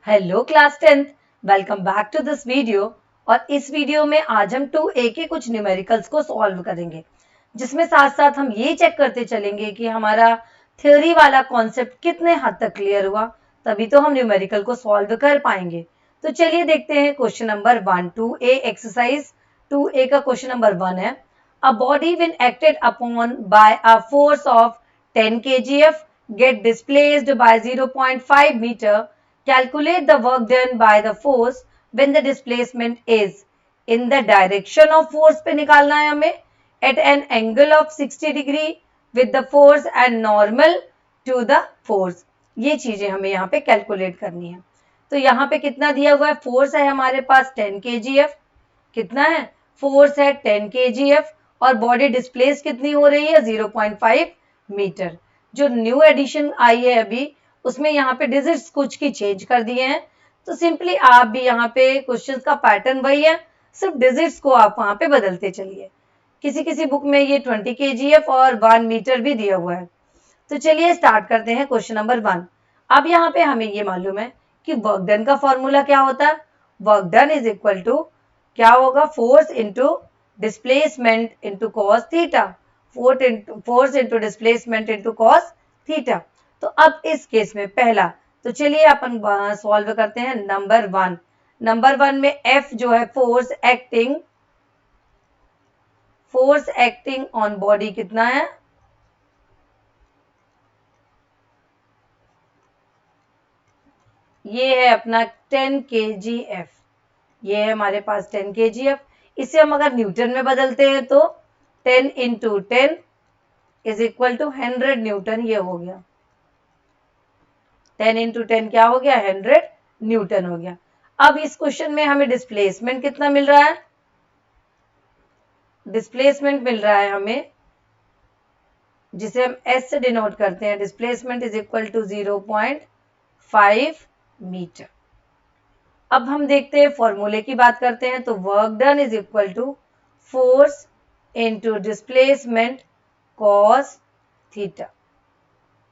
Hello class 10th, welcome back to this video. और इस video में आज हम 2A के कुछ न्यूमेरिकल्स को सॉल्व करेंगे, जिसमें साथ साथ हम ये चेक करते चलेंगे कि हमारा थ्योरी वाला कॉन्सेप्ट कितने हद तक क्लियर हुआ, तभी तो हम न्यूमेरिकल को सॉल्व कर पाएंगे। तो चलिए देखते हैं question number 1। 2A exercise 2A का क्वेश्चन नंबर 1 है, a body when acted upon bye a force of 10 kgf get displaced by 0.5 meter. Calculate the work done by the force when the displacement is in the direction of force पे निकालना है हमें, at an angle of 60 degree with the force and normal to the force। ये चीजें हमें यहाँ पे calculate करनी है। तो यहाँ पे कितना दिया हुआ है, फोर्स है हमारे पास 10 kgf, कितना है, फोर्स है 10 kgf, और बॉडी डिस्प्लेस कितनी हो रही है 0.5 मीटर। जो न्यू एडिशन आई है अभी, उसमें यहाँ पे डिजिट्स कुछ की चेंज कर दिए हैं। तो सिंपली आप भी यहाँ पे क्वेश्चंस का पैटर्न वही है, सिर्फ डिजिट्स को आप वहां पे बदलते चलिए। किसी किसी बुक में ये 20 kgf और 1 मीटर भी दिया हुआ है। तो चलिए स्टार्ट करते हैं क्वेश्चन नंबर 1। अब यहाँ पे हमें ये मालूम है कि वर्क डन का फॉर्मूला क्या होता है। Work done is equal to क्या होगा, force into displacement into cos theta. Force into displacement into cos theta. तो अब इस केस में पहला, तो चलिए अपन सॉल्व करते हैं नंबर 1। नंबर 1 में F जो है फोर्स एक्टिंग ऑन बॉडी कितना है, ये है अपना 10 kgf। ये है हमारे पास 10 kgf। इसे हम अगर न्यूटन में बदलते हैं तो 10 into 10 is equal to 100 newton. ये हो गया 10 इंटू 10 क्या हो गया, 100 न्यूटन हो गया। अब इस क्वेश्चन में हमें डिस्प्लेसमेंट कितना मिल रहा है, डिस्प्लेसमेंट मिल रहा है हमें, जिसे हम एस से डिनोट करते हैं। Displacement is equal to 0.5 metre. अब हम देखते हैं फॉर्मूले की बात करते हैं। तो work done is equal to force into displacement cos theta.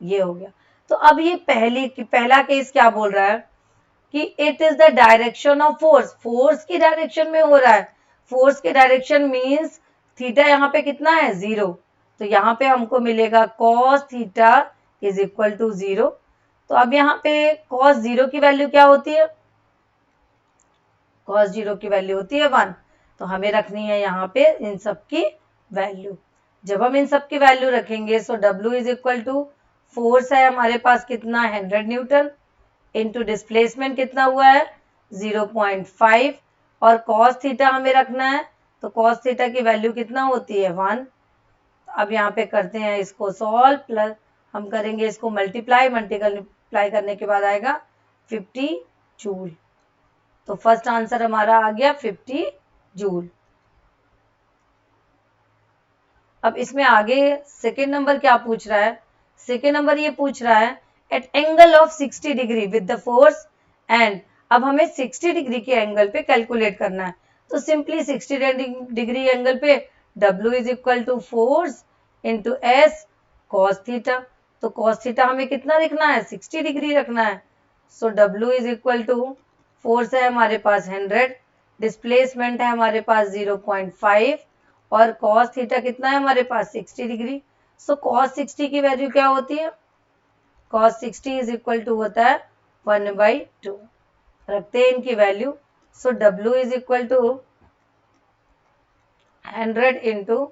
ये हो गया। तो अब ये पहला केस क्या बोल रहा है कि it is the direction of force, force की डायरेक्शन में हो रहा है। फोर्स के डायरेक्शन मींस थीटा यहाँ पे कितना है, 0। तो यहाँ पे हमको मिलेगा cos theta is equal to 0। तो अब यहाँ पे कॉस 0 की वैल्यू क्या होती है, कॉस 0 की वैल्यू होती है 1। तो हमें रखनी है यहाँ पे इन सब की वैल्यू। जब हम इन सब की वैल्यू रखेंगे so W is equal to force है हमारे पास कितना, 100 न्यूटन, इंटू डिस्प्लेसमेंट कितना हुआ है 0.5, और कॉस थीटा हमें रखना है। तो कॉस थीटा की वैल्यू कितना होती है 1। अब यहाँ पे करते हैं इसको सॉल्व, प्लस हम करेंगे इसको मल्टीप्लाई करने के बाद आएगा 50 जूल। तो फर्स्ट आंसर हमारा आ गया 50 जूल। अब इसमें आगे सेकेंड नंबर क्या पूछ रहा है, सेकेंड नंबर ये पूछ रहा है at angle of 60 degree with the force and. अब हमें 60 डिग्री के एंगल पे कैलकुलेट करना है। तो सिंपली 60 डिग्री एंगल पे W is equal to force into S cos theta. तो कॉस थीटा हमें कितना रखना है, 60 डिग्री रखना है। So W is equal to force है हमारे पास 100, डिस्प्लेसमेंट है हमारे पास 0.5, और cos थीटा कितना है हमारे पास 60 डिग्री। सो cos 60 की वैल्यू क्या होती है, cos 60 इज इक्वल टू होता है 1/2। रखते हैं इनकी value. So W is equal to 100 into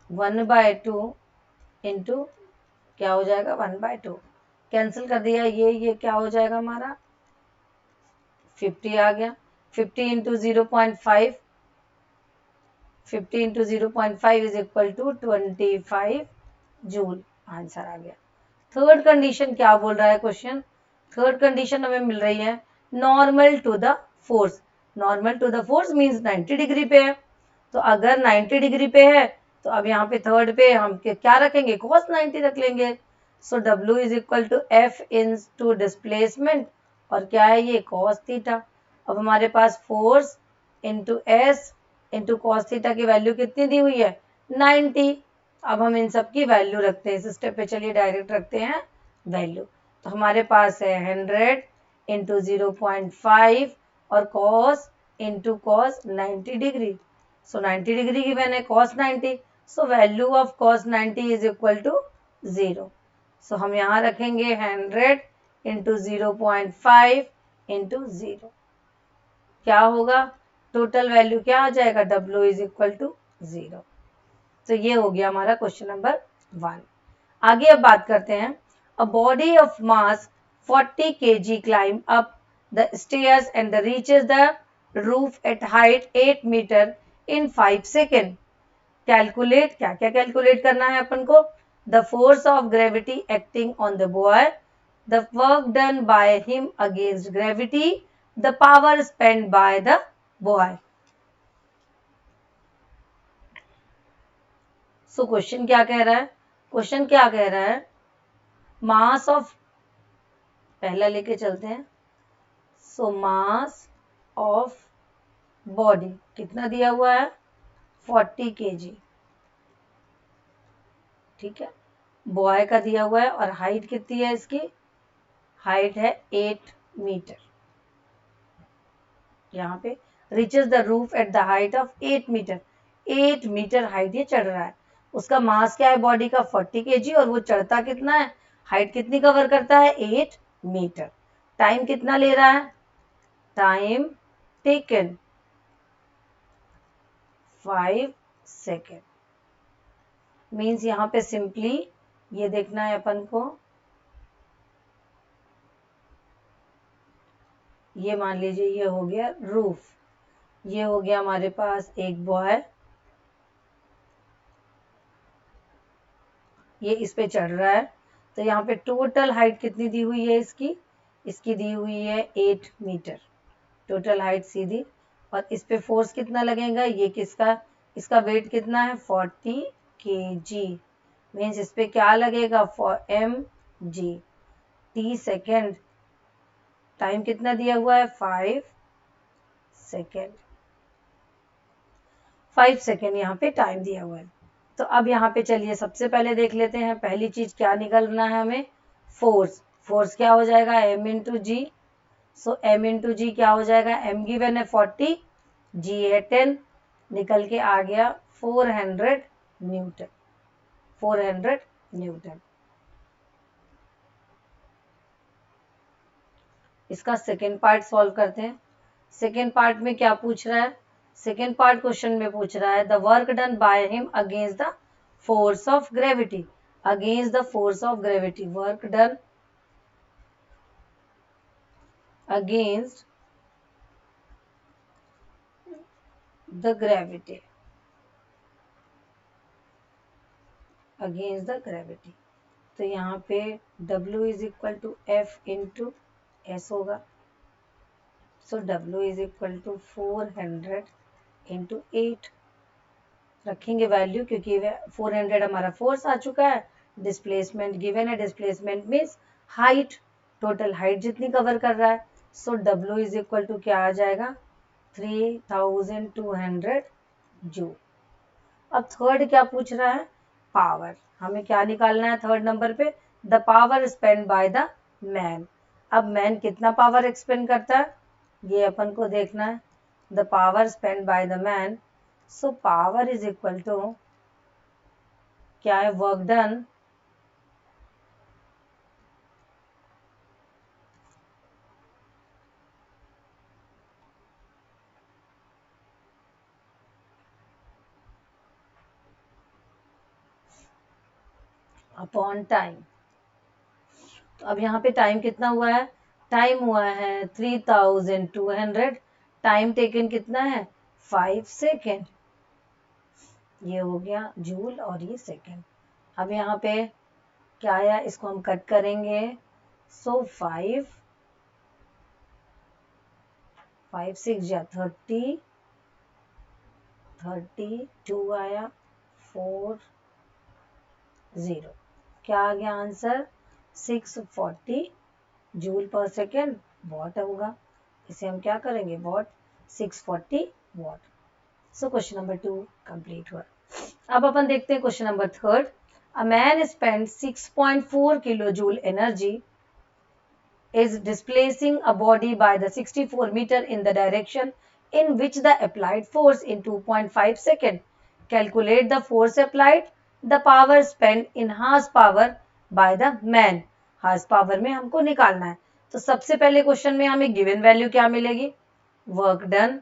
1/2 into क्या हो जाएगा 1/2, कैंसिल कर दिया, ये क्या हो जाएगा हमारा 50 आ गया। 50 into 0.5, 50 into 0.5 is equal to 25 joule. Answer आ गया। थर्ड कंडीशन क्या बोल रहा है क्वेश्चन, थर्ड कंडीशन हमें मिल रही है normal to the force. Normal to the force means 90 degree पे है। तो अगर 90 डिग्री पे है तो अब यहाँ पे थर्ड पे हम क्या रखेंगे, cos 90 रख लेंगे। So W is equal to F into displacement, और क्या है ये cos थीटा। अब हमारे पास force into S into cos theta की वैल्यू कितनी दी हुई है 90। अब हम इन सब की वैल्यू रखते हैं इस स्टेप पे। चलिए डायरेक्ट रखते हैं वैल्यू। तो हमारे पास है 100 इंटू 0.5 और cos into cos 90 degree. So 90 degree given है cos 90. So value of cos 90 is equal to 0. So हम यहाँ रखेंगे 100 इंटू 0.5 इंटू 0. क्या होगा? टोटल वैल्यू क्या आ जाएगा? W is equal to 0. तो ये हो गया हमारा क्वेश्चन नंबर 1. आगे अब बात करते हैं. A body of mass 40 kg climb up the stairs and reaches the roof at height 8 meter in 5 seconds. Calculate. क्या क्या कैलकुलेट करना है अपन को? The force of gravity acting on the boy, the work done by him against gravity, the power spent by the boy. So question क्या कह रहा है? Question क्या कह रहा है? मास ऑफ, पहला लेके चलते हैं. सो मास ऑफ बॉडी कितना दिया हुआ है? 40 kg. ठीक है. बॉय का दिया हुआ है और हाइट कितनी है इसकी? हाइट है 8 मीटर. यहाँ पे reaches the roof at the height of 8 metre. 8 metre height ये चढ़ रहा है. उसका मास क्या है बॉडी का? 40 kg. और वो चढ़ता कितना है? हाइट कितनी कवर करता है? 8 मीटर. टाइम कितना ले रहा है? Time taken 5 second. मीन्स यहाँ पे सिंपली ये देखना है अपन को. ये मान लीजिए ये हो गया रूफ. ये हो गया हमारे पास एक बॉय. ये इस पे चढ़ रहा है. तो यहाँ पे टोटल हाइट कितनी दी हुई है इसकी? इसकी दी हुई है 8 मीटर टोटल हाइट सीधी. और इस पे फोर्स कितना लगेगा? ये किसका? इसका वेट कितना है? 40 kg. मीन्स इस पे क्या लगेगा? mg. t second. टाइम कितना दिया हुआ है? 5 सेकेंड. 5 सेकेंड यहाँ पे टाइम दिया हुआ है. तो अब यहाँ पे चलिए सबसे पहले देख लेते हैं. पहली चीज क्या निकलना है हमें? फोर्स. फोर्स क्या हो जाएगा? m इंटू जी. सो m इंटू जी क्या हो जाएगा? m गिवन है 40, g है 10. निकल के आ गया 400 न्यूटन. 400 न्यूटन. इसका सेकेंड पार्ट सॉल्व करते हैं. सेकेंड पार्ट में क्या पूछ रहा है? सेकेंड पार्ट क्वेश्चन में पूछ रहा है the work done by him against the force of gravity. Against the force of gravity. Work done against the gravity. Against the gravity. तो यहाँ पे W is equal to F into S होगा. So W is equal to 400 into 8 रखेंगे value, क्योंकि 400 हमारा force आ चुका है. Displacement given है. Displacement means height. Total height जितनी कवर कर रहा है. So W is equal to क्या आ जाएगा? 3200 जूल. अब थर्ड क्या पूछ रहा है? पावर. हमें क्या निकालना है थर्ड नंबर पे? The power spend by the man. अब मैन कितना पावर एक्सपेंड करता है ये अपन को देखना है. The power spend by the man. So power is equal to क्या है? Work done upon time. तो अब यहाँ पे टाइम कितना हुआ है? टाइम हुआ है 3200. टाइम टेकन कितना है? 5 सेकेंड. ये हो गया जूल और ये सेकेंड. अब यहाँ पे क्या आया? इसको हम कट करेंगे. सो 5 6 या 30. 32 आया. 4 0. क्या आ गया आंसर? 640 जूल पर सेकेंड वॉट होगा. इसे हम क्या करेंगे? What. 640 what. So question number 2 complete हुआ. अब अपन देखते हैं question number third. A man spend 6.4 kilo joule energy is displacing a body by the 64 meter in the direction in which the applied force in 2.5 seconds. Calculate the force applied, the power spent in horse power by the man. horse power में हमको निकालना है. तो सबसे पहले question में हमें given value क्या मिलेगी? Work done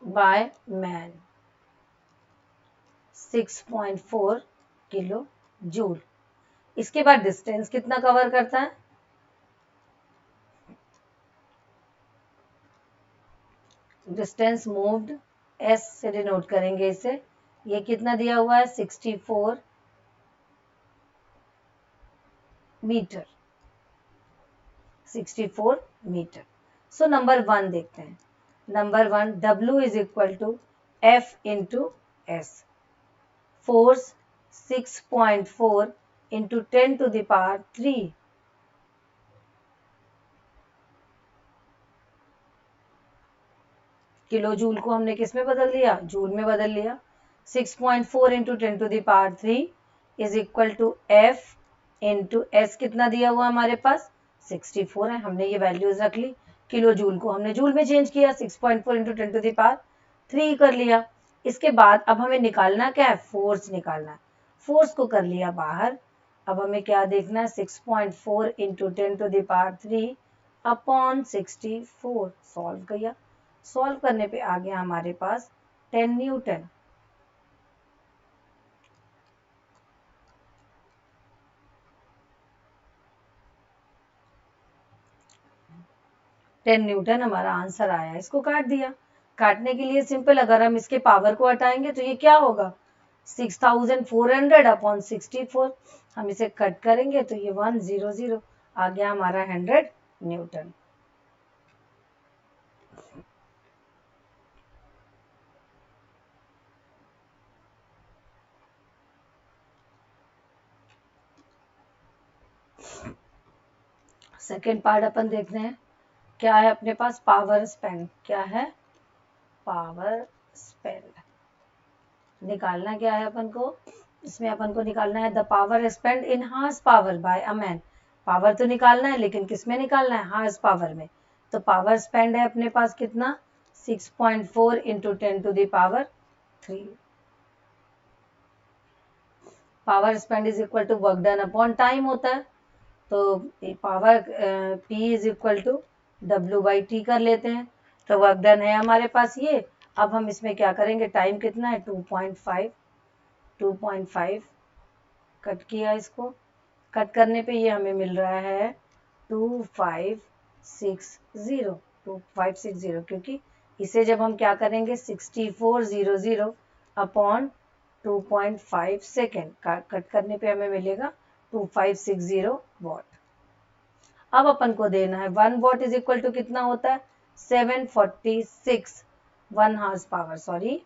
by man 6.4 kilo joule. इसके बाद डिस्टेंस कितना कवर करता है? डिस्टेंस मूव्ड एस से डिनोट करेंगे इसे. ये कितना दिया हुआ है? 64 मीटर. 64 मीटर. सो नंबर 1 देखते हैं. Number 1 W is equal to F into S. Force 6.4 into 10 to the power 3. Kilo joule को हमने किस में बदल दिया? जूल में बदल लिया. 6.4 into 10 to the power 3 is equal to F into S. कितना दिया हुआ हमारे पास? 64 है. हमने ये वैल्यूज रख ली. किलो जूल को हमने जूल में चेंज किया. 6.4 इंटू 10 टू द पावर 3 कर लिया. इसके बाद अब हमें निकालना क्या है? फोर्स निकालना है. फोर्स को कर लिया बाहर. अब हमें क्या देखना है? 6.4 into 10 to the power 3 upon 64. Solve किया. सॉल्व करने पे आ गया हमारे पास 10 न्यूटन. हमारा आंसर आया. इसको काट दिया. काटने के लिए सिंपल, अगर हम इसके पावर को हटाएंगे तो ये क्या होगा? 6400 अपॉन 64. हम इसे कट करेंगे तो ये 100 आ गया हमारा 100 न्यूटन. सेकेंड पार्ट अपन देखते हैं. क्या है अपने पास? Power spend. क्या है? Power spend. निकालना क्या है अपन को? इसमें अपन को निकालना है the power spend in horsepower by a man. Power तो निकालना है, लेकिन किस में निकालना है? हार्स पावर में. तो पावर स्पेंड है अपने पास कितना? 6.4 into 10 to the power 3. Power spend is equal to work done upon time होता है. तो power P is equal to W by T कर लेते हैं. तो वर्क डन है हमारे पास ये. अब हम इसमें क्या करेंगे? टाइम कितना है? 2.5 कट किया. इसको कट करने पे ये हमें मिल रहा है 2560. क्योंकि इसे जब हम क्या करेंगे? 6400 अपॉन 2.5 सेकेंड कट करने पे हमें मिलेगा 2560 वॉट. अब अपन को देना है 1 वॉट इज इक्वल टू कितना होता है? 746. 1 horse power, sorry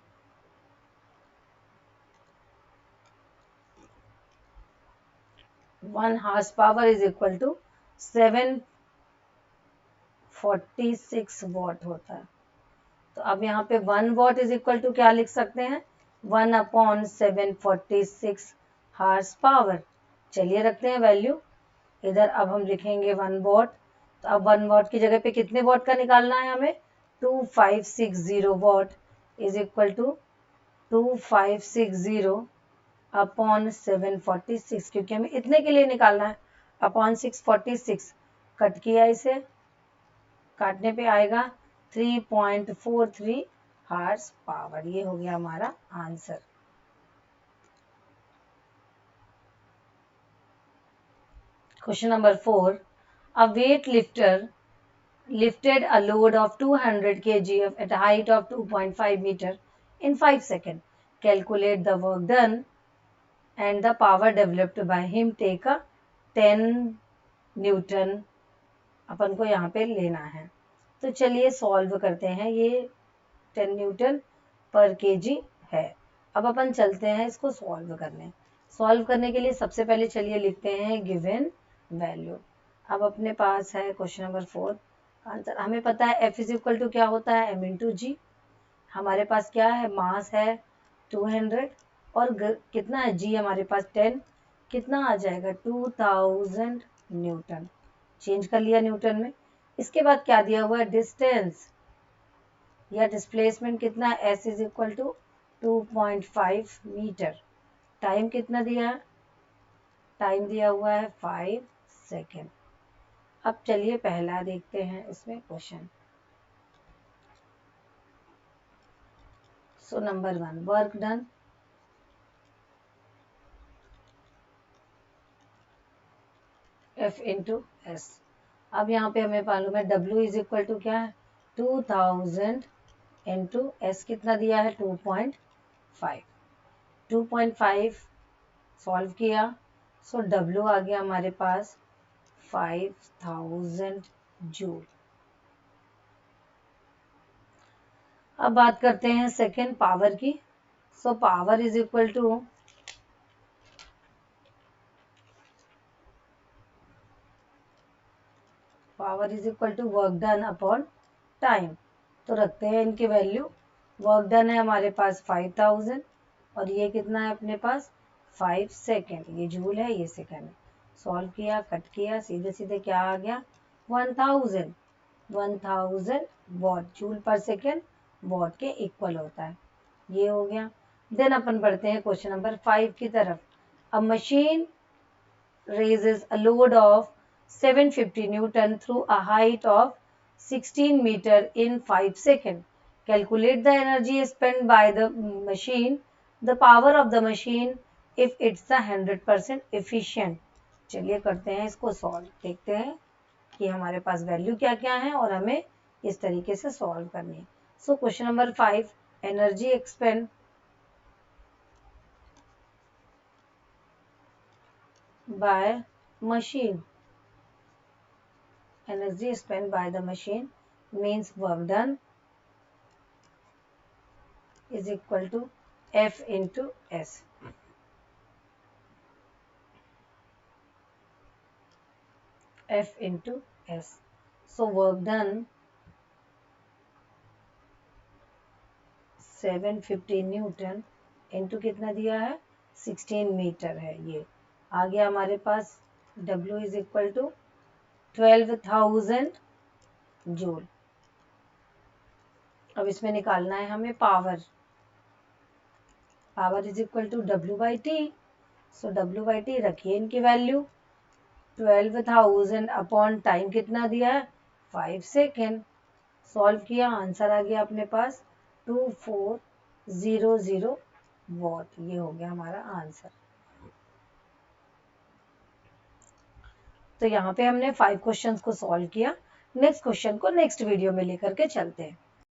1 horse power is equal to 746 watt होता है. तो अब यहाँ पे 1 वॉट इज इक्वल टू क्या लिख सकते हैं? 1 अपॉन 746 हार्स पावर. चलिए रखते हैं वैल्यू इधर. अब हम लिखेंगे 1 वॉट. तो अब 1 वॉट की जगह पे कितने वॉट का निकालना है हमें? 2560 watt is equal to 2560 upon 746. क्योंकि हमें इतने के लिए निकालना है. अपॉन 646 कट किया. इसे काटने पे आएगा 3.43 हार्स पावर. ये हो गया हमारा answer. Question number 4. A weightlifter lifted a load of 200 kg at a height of 2.5 meter in 5 seconds. Calculate the work done and the power developed by him. Take a 10 Newton अपन को यहाँ पे लेना है. तो चलिए सॉल्व करते हैं. ये 10 न्यूटन पर केजी है. अब अपन चलते हैं इसको सॉल्व करने. सॉल्व करने के लिए सबसे पहले चलिए लिखते हैं गिवन वैल्यू. अब अपने पास है क्वेश्चन नंबर 4 आंसर. हमें पता है F इज इक्वल टू क्या होता है? M इंटू जी. हमारे पास क्या है? मास है 200 और कितना है? G हमारे पास 10. कितना आ जाएगा 2000 न्यूटन, चेंज कर लिया न्यूटन में। इसके बाद क्या दिया हुआ है, डिस्टेंस या डिस्प्लेसमेंट कितना, s is equal to 2.5 metre. Time कितना दिया है, टाइम दिया हुआ है 5 सेकेंड। अब चलिए पहला देखते हैं इसमें question. So number 1, work done, F into S. अब यहाँ पे हमें मालूम है W इज इक्वल टू क्या है, 2000 इंटू एस कितना दिया है 2.5। 2.5 सॉल्व किया, सो W आ गया हमारे पास 5000 जूल। अब बात करते हैं सेकेंड पावर की। So power is equal to work done upon time. तो रखते हैं इनकी वैल्यू। वर्क डन है हमारे पास 5000 और ये कितना है अपने पास 5 सेकेंड, ये जूल है ये सेकेंड है। सॉल्व किया, कट किया, सीधे सीधे क्या आ गया 1000 वॉट, जूल पर सेकेंड वॉट के इक्वल होता है, ये हो गया। देन अपन बढ़ते हैं क्वेश्चन नंबर 5 की तरफ। अ machine raises a load of 750 Newton through a height of 16 meter in 5 seconds. Calculate the energy spent by the machine, the power of the machine if it's the 100% efficient. चलिए करते हैं इसको solve, देखते हैं कि हमारे पास वैल्यू क्या क्या है और हमें इस तरीके से सॉल्व करनी है। So question number 5, energy expand by machine, energy spent by the machine means work done is equal to F into S. F into S. So work done 750 Newton into कितना दिया है 16 मीटर है, ये आ गया हमारे पास। W is equal to 12,000 joule. अब इसमें निकालना है हमें power. Power is equal to W by T. So W by T रखिए इनकी वैल्यू। 12,000 अपॉन टाइम कितना दिया है 5 सेकेंड। सॉल्व किया, आंसर आ गया अपने पास 2400 वॉट, ये हो गया हमारा आंसर। तो यहाँ पे हमने 5 क्वेश्चंस को सॉल्व किया। नेक्स्ट क्वेश्चन को नेक्स्ट वीडियो में लेकर के चलते हैं।